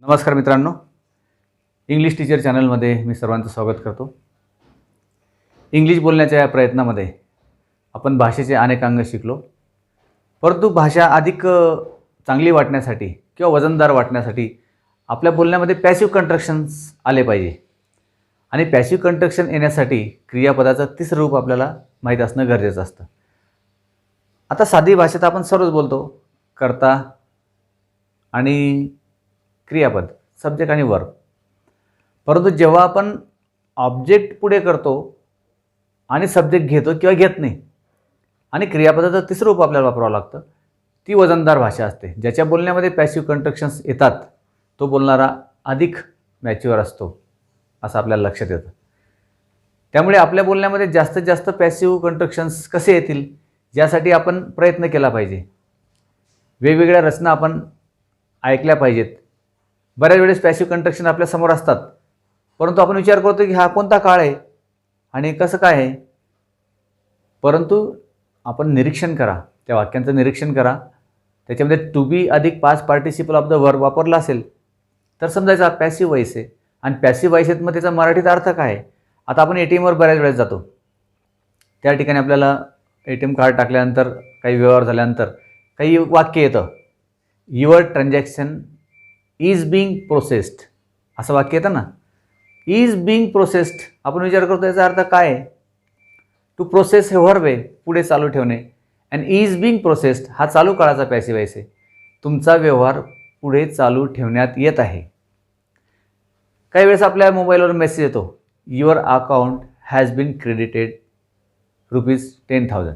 नमस्कार मित्रांनो, English teacher चॅनलमध्ये मी सर्वांचं स्वागत करतो. इंग्लिश बोलण्याच्या या प्रयत्नामध्ये आपण भाषेचे अनेक अंग शिकलो. परंतु भाषा अधिक चांगली वाटण्यासाठी किंवा वजनदार वाटण्यासाठी आपल्या बोलण्यामध्ये पॅसिव्ह कंट्रक्शन्स आले पाहिजे. आणि पॅसिव्ह कंट्रक्शन येण्यासाठी क्रियापदाचं तिसरं रूप आपल्याला माहीत असणं गरजेचं असतं. आता साधी भाषेत आपण सर्वच बोलतो, कर्ता आणि क्रियापद, सब्जेक्ट आणि वर्ब. परंतु जेव्हा आपण ऑब्जेक्ट पुढे करतो आणि सब्जेक्ट घेतो किंवा घेत नाही आणि क्रियापदाचं तिसरं रूप आपल्याला वापरावं लागतं, ती वजनदार भाषा असते. ज्याच्या बोलण्यामध्ये पॅसिव्ह कंट्रक्शन्स येतात तो बोलणारा अधिक मॅच्युअर असतो असं आपल्याला लक्षात येतं. त्यामुळे आपल्या बोलण्यामध्ये जास्तीत जास्त पॅसिव्ह कंट्रक्शन्स कसे येतील यासाठी आपण प्रयत्न केला पाहिजे. वेगवेगळ्या रचना आपण ऐकल्या पाहिजेत. बऱ्याच वेळेस पॅसिव्ह कंट्रक्शन आपल्या समोर असतात, परंतु आपण विचार करतो की हा कोणता काळ आहे आणि कसं काय आहे. परंतु आपण निरीक्षण करा, त्या वाक्यांचं निरीक्षण करा. त्याच्यामध्ये टू बी अधिक past participle of the verb वापरला असेल तर समजायचा पॅसिव्ह वॉइस आहे. आणि पॅसिव्ह वॉइस आहेत मग त्याचा मराठीत अर्थ काय आहे. आता आपण ATMवर बऱ्याच वेळेस जातो, त्या ठिकाणी आपल्याला ATM कार्ड टाकल्यानंतर काही व्यवहार झाल्यानंतर काही वाक्य येतं, your transaction is being processed असं वाक्य येतं ना. इज बिंग प्रोसेस्ड आपण विचार करतो याचा अर्थ काय आहे. टू प्रोसेस हे वर्ब आहे, पुढे चालू ठेवणे. अँड इज बिंग प्रोसेस्ड हा चालू काळाचा पॅसिव्ह वॉइस आहे. तुमचा व्यवहार पुढे चालू ठेवण्यात येत आहे. काही वेळेस आपल्या मोबाईलवर मेसेज येतो, your account has been credited ₹10,000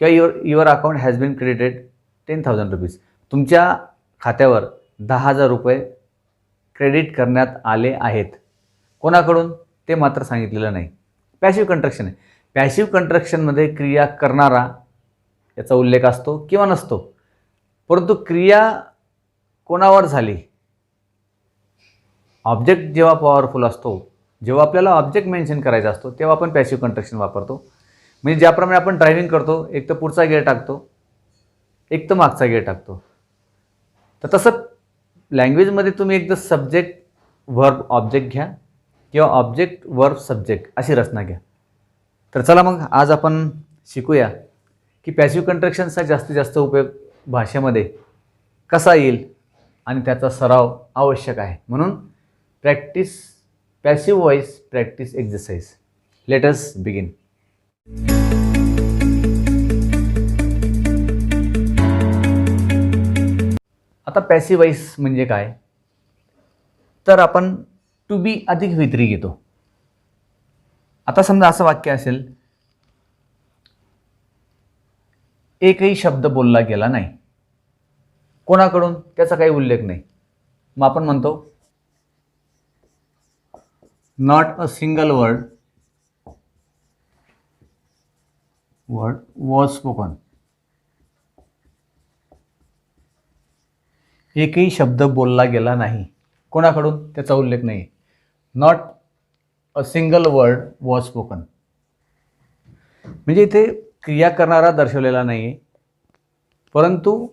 किंवा your account has been credited ₹10,000. तुमच्या खात्यावर ₹10,000 क्रेडिट करण्यात आले आहेत. कोणाकडून ते मात्र सांगितलेलं नाही. पॅसिव्ह कंट्रक्शन आहे. पॅसिव्ह कंट्रक्शनमध्ये क्रिया करणारा याचा उल्लेख असतो किंवा नसतो, परंतु क्रिया कोणावर झाली. ऑब्जेक्ट जेव्हा पॉवरफुल असतो, जेव्हा आपल्याला ऑब्जेक्ट मेन्शन करायचा असतो तेव्हा आपण पॅसिव्ह कंट्रक्शन वापरतो. म्हणजे ज्याप्रमाणे आपण ड्रायव्हिंग करतो, एक तर पुढचा गिअर टाकतो, एक तर मागचा गिअर टाकतो. तर तसं लँग्वेजमध्ये तुम्ही एकदा सब्जेक्ट वर्ब ऑब्जेक्ट घ्या किंवा ऑब्जेक्ट वर्ब सब्जेक्ट अशी रचना घ्या. तर चला मग आज आपण शिकूया की पॅसिव्ह कंट्रक्शनचा जास्तीत जास्त उपयोग भाषेमध्ये कसा येईल आणि त्याचा सराव आवश्यक आहे. म्हणून practice passive voice practice exercise. Let us begin. आता पॅसिव्ह वॉइस म्हणजे काय, तर आपण टू बी अधिक वित्री घेतो. आता समजा असं वाक्य असेल, एकही शब्द बोलला गेला नाही. कोणाकडून त्याचा काही उल्लेख नाही. मग आपण म्हणतो not a single word was spoken. एकही शब्द बोलला गेला नाही. कोणाकडून त्याचा उल्लेख नाही. Not a single word was spoken म्हणजे इथे क्रिया करणारा दर्शवलेला नाही आहे, परंतु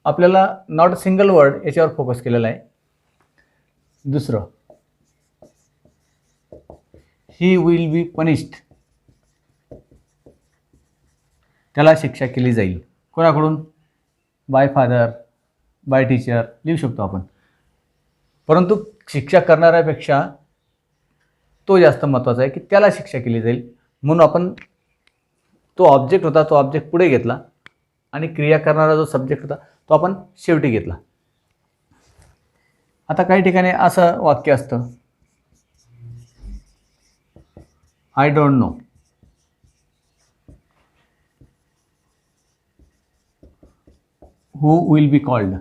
आपल्याला नॉट अ सिंगल वर्ड याच्यावर फोकस केलेला आहे. दुसरं, ही विल बी पनिश्ड, त्याला शिक्षा केली जाईल. कोणाकडून, बाय फादर, बाय टीचर लिहू शकतो आपण. परंतु शिक्षा करणाऱ्यापेक्षा तो जास्त महत्त्वाचा आहे की त्याला शिक्षा केली जाईल. म्हणून आपण तो ऑब्जेक्ट होता तो ऑब्जेक्ट पुढे घेतला आणि क्रिया करणारा जो सब्जेक्ट होता तो आपण शेवटी घेतला. आता काही ठिकाणी असं वाक्य असतं, I don't know. Who will be called,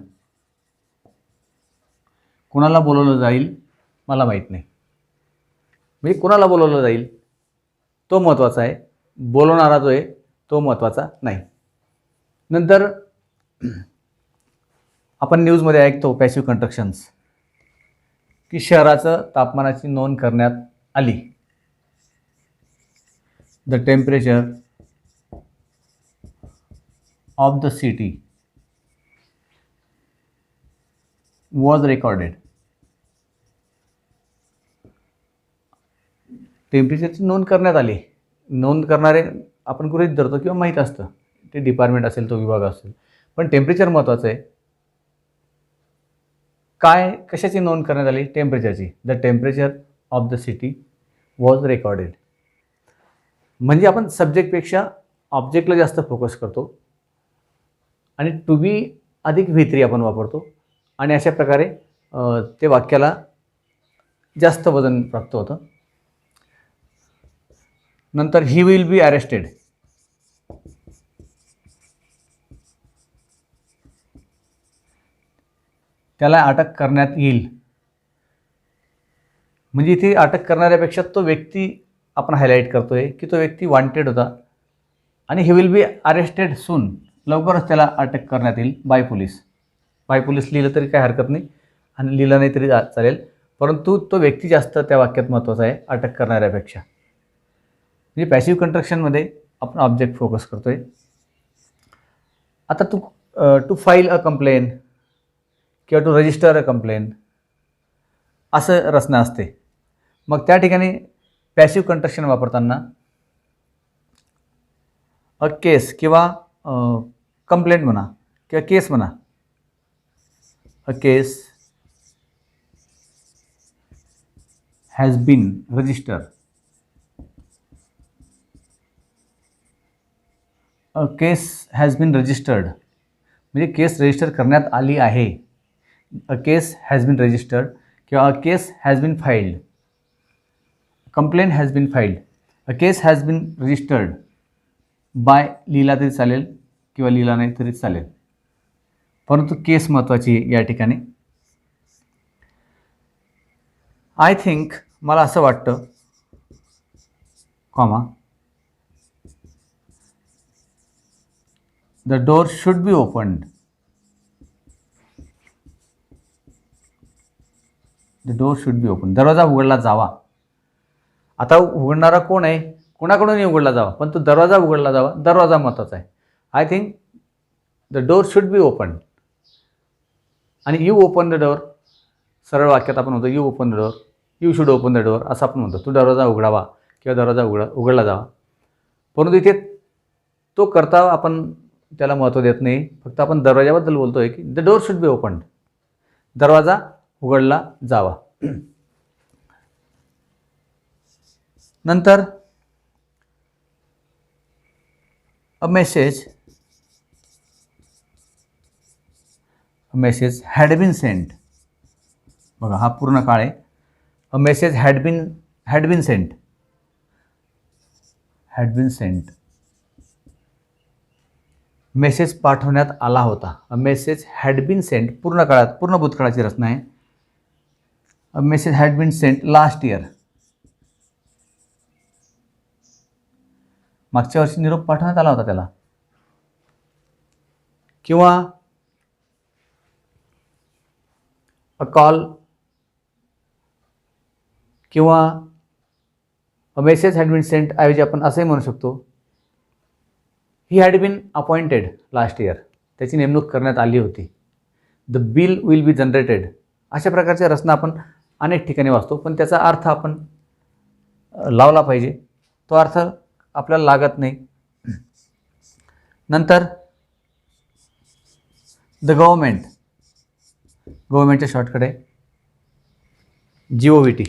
कोणाला बोलवलं जाईल मला माहीत नाही. म्हणजे कोणाला बोलवलं जाईल तो महत्त्वाचा आहे, बोलवणारा जो आहे तो महत्त्वाचा नाही. नंतर आपण न्यूजमध्ये ऐकतो पॅसिव्ह कंट्रक्शन्स की शहराचं तापमानाची नोंद करण्यात आली. The temperature of the city was recorded. टेम्परेचरची नोंद करण्यात आली. नोंद करणारे आपण गृहीत धरतो किंवा माहीत असतं, ते डिपार्टमेंट असेल, तो विभाग असेल. पण टेम्परेचर महत्त्वाचं आहे. काय कशाची नोंद करण्यात आली? टेम्परेचरची. The temperature of the city was recorded. म्हणजे आपण सब्जेक्टपेक्षा ऑब्जेक्टला जास्त फोकस करतो आणि टू बी अधिक V3 आपण वापरतो आणि अशा प्रकारे ते वाक्याला जास्त वजन प्राप्त होतं. नंतर ही विल बी अरेस्टेड. त्याला अटक करण्यात येईल. म्हणजे इथे अटक करणाऱ्यापेक्षा तो व्यक्ती आपण हायलाईट करतोय की तो व्यक्ती वॉन्टेड होता आणि ही विल बी अरेस्टेड सून. लवकरच त्याला अटक करण्यात येईल बाय पोलीस. बाय पोलीस लिहिलं तरी काय हरकत नाही आणि लिहिलं नाही तरी चालेल, परंतु तो व्यक्ती जास्त त्या वाक्यात महत्त्वाचा आहे अटक करणाऱ्यापेक्षा. म्हणजे पॅसिव्ह कंस्ट्रक्शनमध्ये आपण ऑब्जेक्ट फोकस करतोय. आता टू फाईल अ कंप्लेन किंवा टू रजिस्टर अ कंप्लेन असं रचना असते. मग त्या ठिकाणी पॅसिव्ह कंस्ट्रक्शन वापरताना अ केस किंवा कंप्लेंट म्हणा किंवा केस म्हणा. A case has been register. A case has been registered म्हणजे केस रजिस्टर करण्यात आली आहे. A case has been registered किंवा a case has been filed. Complaint has been filed. A case has been registered by लिहिला तरी चालेल किंवा लिहिला नाही तरी चालेल, परंतु केस महत्त्वाची या ठिकाणी. आय थिंक मला असं वाटतं comma the door should be opened. The door should be open. दरवाजा उघडला जावा. आता उघडणारा कोण आहे? कोणाकडूनही उघडला जावा, पण तो दरवाजा उघडला जावा. दरवाजा महत्त्वाचा आहे. I think the door should be open. आणि यू ओपन द डोर. सरळ वाक्यात आपण म्हणतो you open the door, you should open the door असं आपण म्हणतो. तू दरवाजा उघडावा किंवा दरवाजा उघडला जावा. परंतु इथे तो करता आपण त्याला महत्त्व देत नाही. फक्त आपण दरवाजाबद्दल बोलतो आहे की the door should be opened. दरवाजा उघडला जावा. नंतर अ मेसेज हॅड बीन सेंट. बघा हा पूर्ण काळ आहे. A message had been Saint. Message पाठवण्यात आला होता. अ मेसेज हॅड बीन सेंट पूर्ण काळात, पूर्ण भूतकाळाची रचना आहे. A message had been Saint last year. मागच्या वर्षी निरोप पाठवण्यात आला होता त्याला. किंवा अ कॉल किंवा a message had been sent ऐवजी आपण असंही म्हणू शकतो he had been appointed last year. त्याची नेमणूक करण्यात आली होती. The bill will be generated. अशा प्रकारच्या रचना आपण अनेक ठिकाणी वाचतो, पण त्याचा अर्थ आपण लावला पाहिजे. तो अर्थ आपल्याला लागत नाही. नंतर द गव्हर्मेंट. गव्हर्मेंटचे शॉर्टकट आहे GOVT.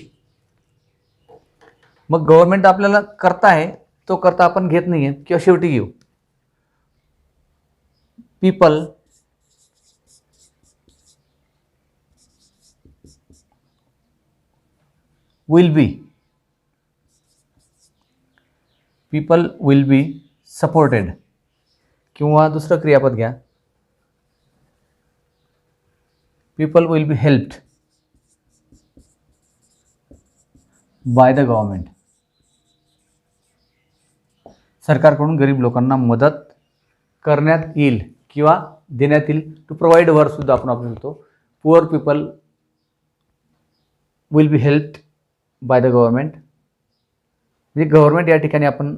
मग गव्हर्मेंट आपल्याला करता आहे, तो करता आपण घेत नाही आहे किंवा शेवटी घेऊ. People will be supported. किंवा दुसरं क्रियापद घ्या, people will be helped bye the government. सरकारकडून गरीब लोकांना मदत करण्यात येईल किंवा देण्यात येईल. टू प्रोव्हाइड वर्क सुद्धा आपण वापरू शकतो. Poor people will be helped bye the government. म्हणजे गव्हर्मेंट या ठिकाणी आपण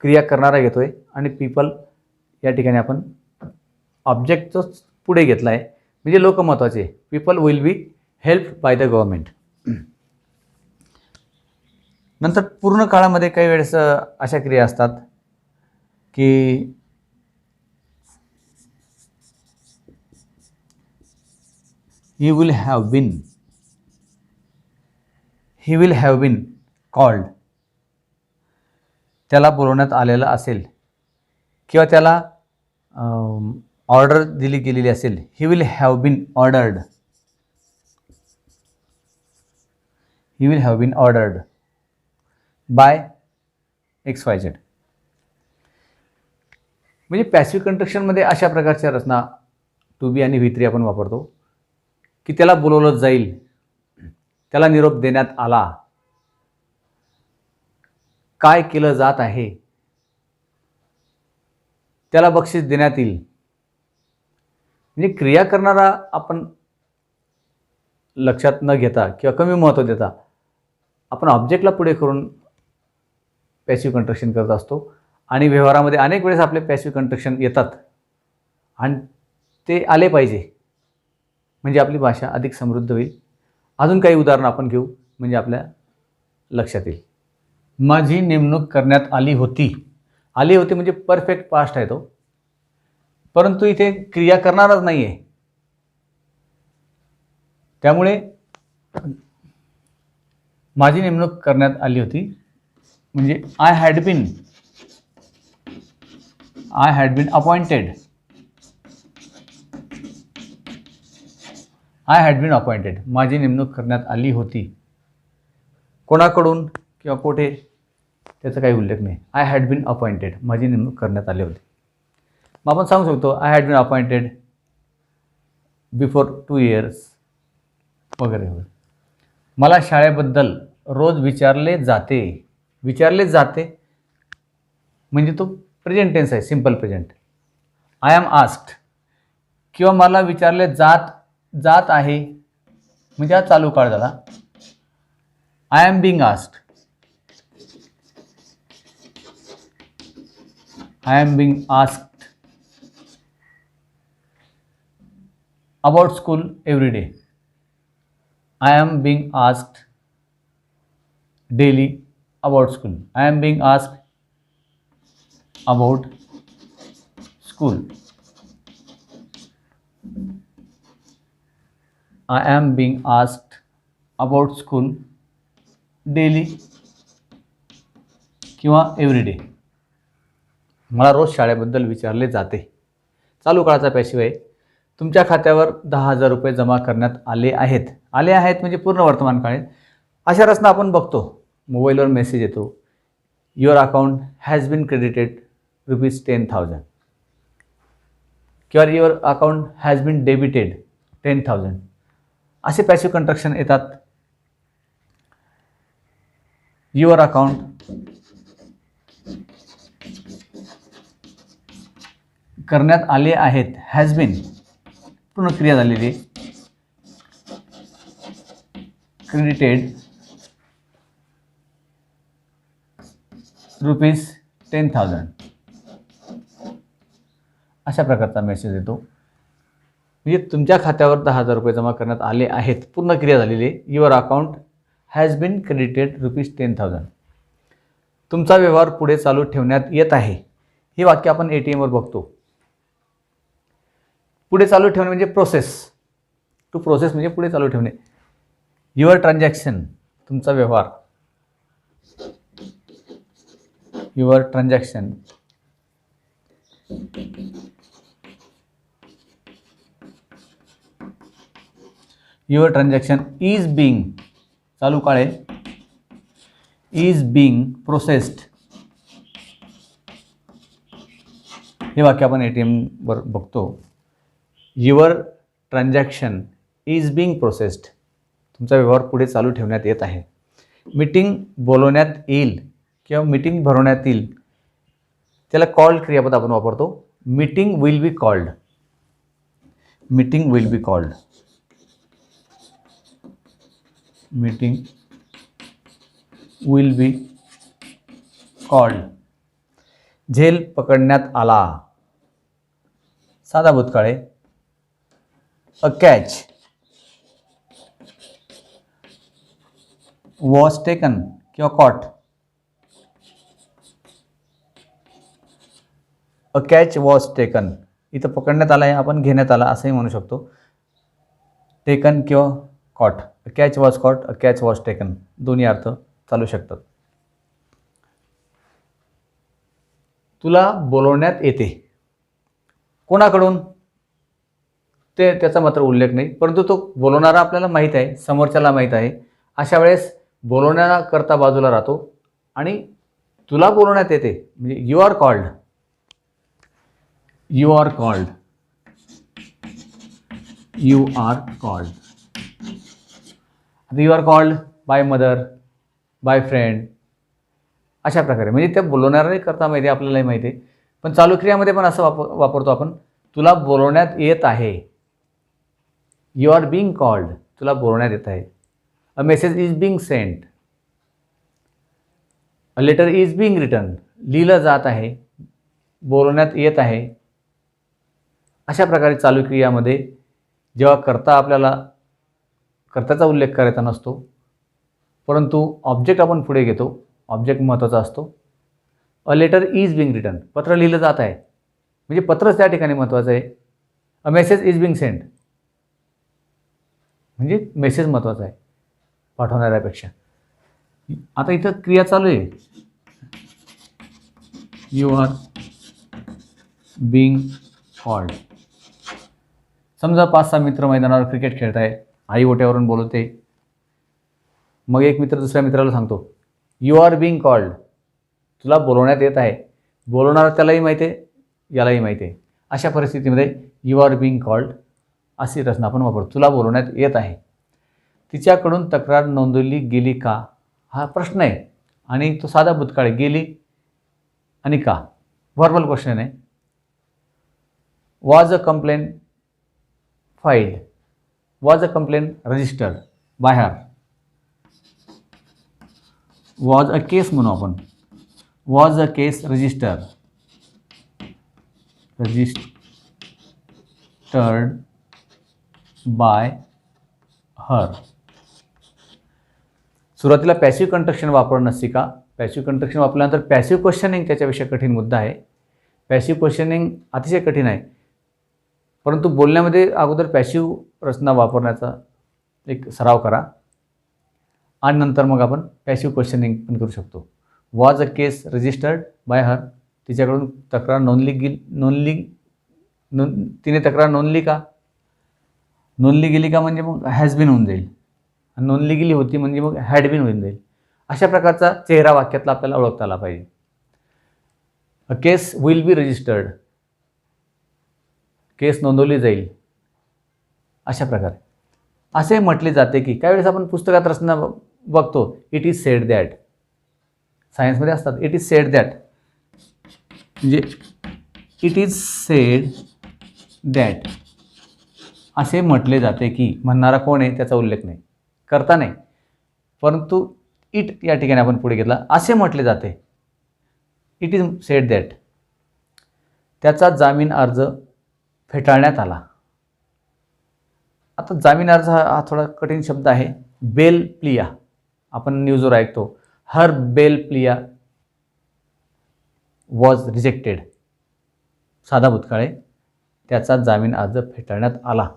क्रिया करणारा घेतो आहे आणि पीपल या ठिकाणी आपण ऑब्जेक्टच पुढे घेतला आहे. म्हणजे लोक महत्त्वाचे. People will be help by the government. नंतर पूर्ण काळामध्ये काही वेळेस अशा क्रिया असतात की he will have been called. त्याला बोलवण्यात आलेलं असेल किंवा त्याला ऑर्डर दिली गेलेली असेल. He will have been ordered. He will have been ordered by XYZ. म्हणजे पॅसिव्ह कंट्रक्शनमध्ये अशा प्रकारच्या रचना टू बी आणि V3 आपण वापरतो की त्याला बोलवलं जाईल, त्याला निरोप देण्यात आला, काय केलं जात आहे, त्याला बक्षीस देण्यात येईल. म्हणजे क्रिया करणारा आपण लक्षात न घेता किंवा कमी महत्त्व देता आपण ऑब्जेक्टला पुढे करून पॅसिव्ह कंट्रक्शन करत असतो. आणि व्यवहारामध्ये अनेक वेळेस आपले पॅसिव्ह कंट्रक्शन येतात आणि ते आले पाहिजे म्हणजे आपली भाषा अधिक समृद्ध होईल. अजून काही उदाहरणं आपण घेऊ म्हणजे आपल्या लक्षात येईल. माझी नेमणूक करण्यात आली होती. आली होती म्हणजे परफेक्ट पास्ट आहे तो, परंतु इथे क्रिया करणारच नाही आहे. त्यामुळे माझी नेमणूक करण्यात आली होती म्हणजे I had been appointed. I had been appointed. माझी नेमणूक करण्यात आली होती. कोणाकडून किंवा कोठे त्याचा काही उल्लेख नाही. I had been appointed. माझी नेमणूक करण्यात आली होती. मग आपण सांगू शकतो I had been appointed before 2 years वगैरे वगैरे. मला शाळेबद्दल रोज विचारले जाते. विचारले जाते म्हणजे तो प्रेझेंट टेन्स आहे, simple present. I am asked किंवा मला विचारले जात आहे म्हणजे हा चालू काळ झाला. I am being asked. I am being asked about school every day. I am being asked daily about school. I am being asked about school. I am being asked about school daily किंवा every day. मला रोज शाळेबद्दल विचारले जाते. चालू काळाचा passive आहे. तुमच्या खात्यावर 10,000 रुपये जमा करण्यात आले आहेत. आले आहेत म्हणजे पूर्ण वर्तमान काळ आहे. अशा रचना आपण बघतो. मोबाईलवर मेसेज येतो, your account has been credited ₹10,000 किंवा your account has been debited 10,000. असे पॅसिव्ह कंट्रक्शन येतात. युअर अकाउंट करण्यात आले आहेत. हॅज बीन पूर्ण क्रिया झालेली. क्रेडिटेड ₹10,000 अशा प्रकारचा मेसेज येतो. म्हणजे तुमच्या खात्यावर 10,000 रुपये जमा करण्यात आले आहेत. पूर्ण क्रिया झालेली आहे. Your account has been credited ₹10,000. तुमचा व्यवहार पुढे चालू ठेवण्यात येत आहे. हे वाक्य आपण ATMवर बघतो. पुढे चालू ठेवणे म्हणजे प्रोसेस. टू प्रोसेस म्हणजे पुढे चालू ठेवणे. युअर ट्रान्झॅक्शन तुमचा व्यवहार. युअर ट्रान्झॅक्शन इज बिंग चालू काळ आहे. Is being processed. हे वाक्य आपण ATMवर बघतो. Your transaction is being processed. तुमचा व्यवहार पुढे चालू ठेवण्यात येत आहे. मीटिंग बोलवण्यात येईल किंवा मीटिंग भरवण्यात येईल त्याला कॉल्ड क्रियापद आपण वापरतो. Meeting will be called. Meeting will be called. Meeting will be called. झेल पकडण्यात आला. साधा भूतकाळ आहे. अ कॅच वॉज टेकन किंवा caught. A catch was taken, इथं पकडण्यात आला आहे, आपण घेण्यात आला असंही म्हणू शकतो. टेकन किंवा caught. A catch was caught, a catch was taken, दोन्ही अर्थ चालू शकतात. तुला बोलवण्यात येते, कोणाकडून ते त्याचा मात्र उल्लेख नाही, परंतु तो बोलवणारा आपल्याला माहीत आहे, समोरच्याला माहीत आहे. अशा वेळेस बोलवण्याकरता बाजूला राहतो आणि तुला बोलवण्यात येते म्हणजे you are called. You are called. You are called. आता you are called by mother, by friend, अशा प्रकारे म्हणजे त्या बोलवणाऱ्याने करता माहिती आहे, आपल्यालाही माहिती आहे. पण चालू क्रियामध्ये पण असं वापरतो आपण, तुला बोलवण्यात येत आहे. यू आर बिंग कॉल्ड, तुला बोलवण्यात येत आहे. A message is being sent. A letter is being written, लिहिलं जात आहे, बोलवण्यात येत आहे. अशा प्रकारे चालू क्रियामध्ये जेव्हा कर्त्याचा उल्लेख करायचा नसतो, परंतु ऑब्जेक्ट आपण पुढे घेतो, ऑब्जेक्ट महत्त्वाचा असतो. A letter is being written, पत्र लिहिलं जात आहे म्हणजे पत्रच त्या ठिकाणी महत्त्वाचं आहे. A message is being sent म्हणजे मेसेज महत्त्वाचा आहे पाठवणाऱ्यापेक्षा. आता इथं क्रिया चालू आहे, यू आर बिंग कॉल्ड. समजा 5-6 मित्र मैदानावर क्रिकेट खेळत आहे, आई ओट्यावरून बोलवते. मग एक मित्र दुसऱ्या मित्राला सांगतो, यू आर बिंग कॉल्ड, तुला बोलवण्यात येत आहे. बोलवणारा त्यालाही माहिती आहे, यालाही माहिती आहे. अशा परिस्थितीमध्ये यू आर बिंग कॉल्ड अशी रचना आपण वापरतो. तुला बोलवण्यात येत आहे. तिच्याकडून तक्रार नोंदवली गेली का, हा प्रश्न आहे आणि तो साधा भूतकाळ आहे. गेली आणि का, व्हर्बल क्वेश्चन आहे. Was a complain filed, was a complain registered bye her. Was a case म्हणू आपण, was a case registered bye हर. सुरुवातीला पॅसिव्ह कंस्ट्रक्शन वापरणं शिका. पॅसिव्ह कंस्ट्रक्शन वापरल्यानंतर पॅसिव्ह क्वेश्चनिंग त्याच्यापेक्षा कठीण मुद्दा आहे. पॅसिव्ह क्वेश्चनिंग अतिशय कठीण आहे, परंतु बोलण्यामध्ये अगोदर पॅसिव्ह रचना वापरण्याचा एक सराव करा आणि नंतर मग आपण पॅसिव्ह क्वेश्चनिंग पण करू शकतो. Was a case registered bye हर, तिच्याकडून तक्रार तिने तक्रार नोंदली का, नोंदली गेली का म्हणजे मग हॅज बीन होऊन जाईल, आणि नोंदली गेली होती म्हणजे मग हॅड बीन होऊन जाईल. अशा प्रकारचा चेहरा वाक्यातला आपल्याला ओळखता आला पाहिजे. A case will be registered, केस नोंदवली जाईल. अशा प्रकारे असे म्हटले जाते की, काही वेळेस आपण पुस्तकात रचना बघतो, इट इज सेड दॅट. सायन्समध्ये असतात इट इज सेड दॅट, म्हणजे इट इज सेड दॅट असे म्हटले जाते की, म्हणणारा कोण आहे त्याचा उल्लेख नाही, करता नाही, परंतु इट या ठिकाणी आपण पुढे घेतला, असे म्हटले जाते. It is sed that. त्याचा जामीन अर्ज फेटाळण्यात आला. आता जामीन अर्ज हा थोडा कठीण शब्द आहे. बेल प्लिया आपण न्यूजवर ऐकतो, हर बेल प्लिया वॉज रिजेक्टेड. साधा भूतकाळ आहे, त्याचा जामीन अर्ज फेटाळण्यात आला.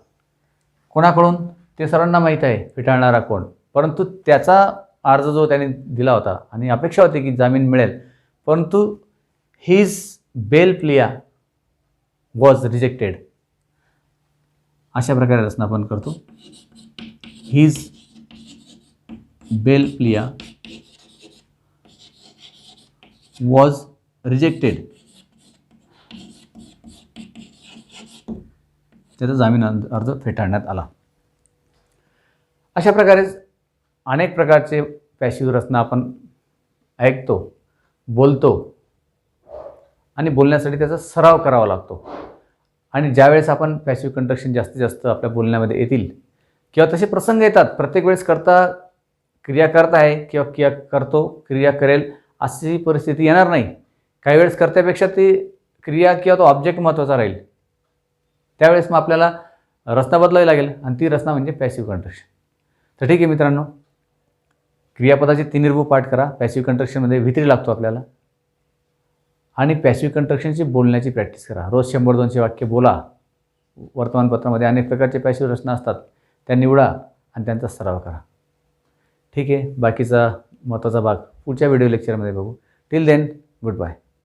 कोणाकडून ते सर्वांना माहीत आहे फेटाळणारा कोण, परंतु त्याचा अर्ज जो त्याने दिला होता आणि अपेक्षा होती की जामीन मिळेल, परंतु his bail plea was rejected. अशा प्रकारे रचना आपण करतो. His bail plea was rejected, त्याचा जामीन अर्ज फेटाळण्यात आला. अशा प्रकारेच अनेक प्रकारचे पॅसिव्ह रचना आपण ऐकतो, बोलतो आणि बोलण्यासाठी त्याचा सराव करावा लागतो. आणि ज्यावेळेस आपण पॅसिव्ह कंस्ट्रक्शन जास्तीत जास्त आपल्या बोलण्यामध्ये येतील किंवा तसे प्रसंग येतात, प्रत्येक वेळेस क्रिया करत आहे किंवा क्रिया करेल अशी परिस्थिती येणार नाही. काही वेळेस कर्त्यापेक्षा ती क्रिया किंवा तो ऑब्जेक्ट महत्त्वाचा राहील. त्यावेळेस मग आपल्याला रचना बदलावी लागेल आणि ती रचना म्हणजे पॅसिव्ह कंट्रक्शन. तर ठीक आहे मित्रांनो, क्रियापदाचे 3 रूप पाठ करा. पॅसिव्ह कंट्रक्शनमध्ये व्ही3 लागतो आपल्याला. आणि पॅसिव्ह कंट्रक्शनची बोलण्याची प्रॅक्टिस करा. रोज 100-200 वाक्य बोला. वर्तमानपत्रामध्ये अनेक प्रकारचे पॅसिव्ह रचना असतात, त्या निवडा आणि त्यांचा सराव करा. ठीक आहे, बाकीचा महत्त्वाचा भाग पुढच्या व्हिडिओ लेक्चरमध्ये बघू. Till then, good bye.